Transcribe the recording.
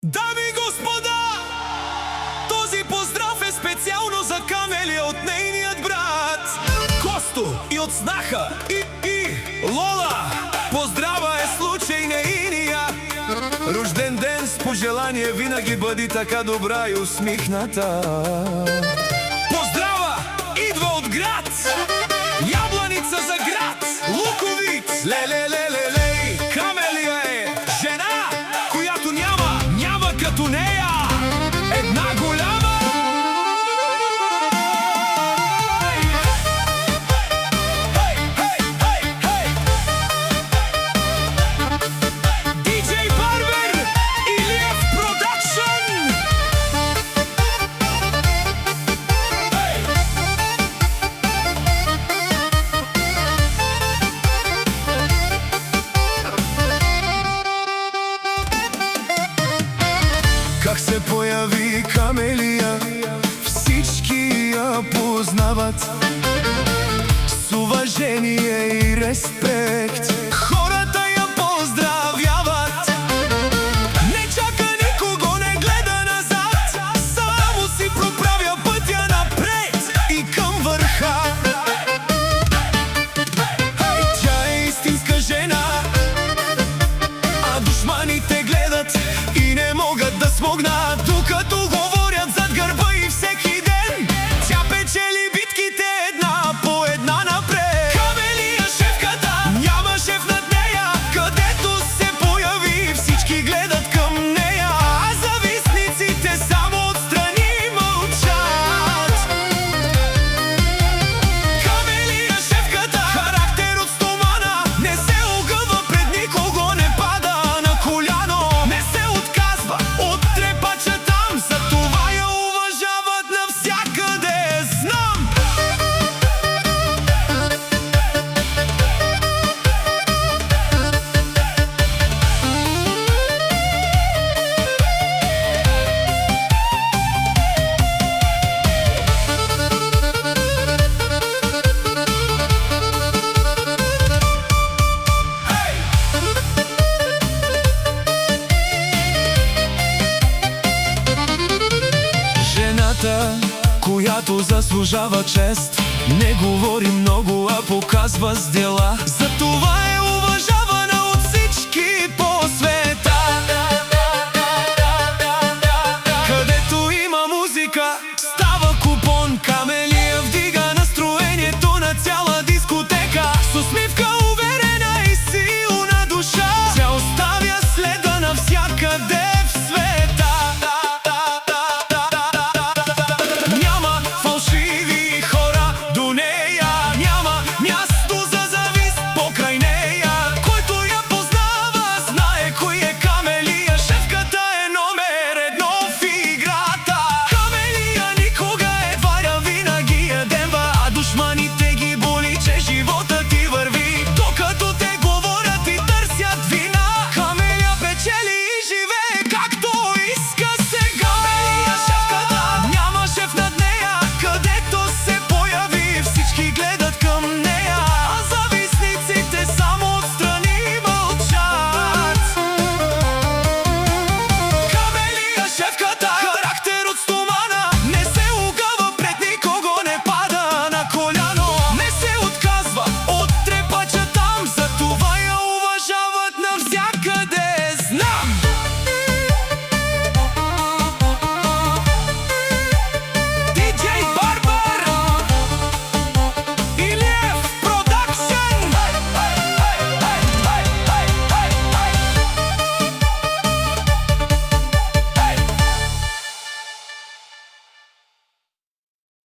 Дами и господа, този поздрав е специално за Камелия от нейният брат Косто и от снаха и Лола. Поздрава е случай нейния рожден ден, с пожелание винаги бъди така добра и усмихната. Поздрава идва от град Ябланица за град Луковиц. Ле-ле-ле-ле-лей, Камелия е жена, която няма като нея една голяма. Диджей Барбер и Лев Продакшън. Как се появи Камелия, всички я познават с уважение и респект. Хората я поздравяват, не чака никого, не гледа назад, само си проправя пътя напред и към върха. Тя е истинска жена, а душманите гледат и не могат да смогнат, докато говорят зад гърба и всеки ден тя печели битките една по една напред. Камелия шефката, няма шеф над нея, където се появи всички гледат към нея, а завистниците само отстрани мълчат. Камелия шефката, характер от стомана, не се огъва пред никого, не пада на коляно, не се отказва от трепача там, за това я уважават навсякъде, знам. Жената, която заслужава чест, не говори много, а показва с дела. Затова е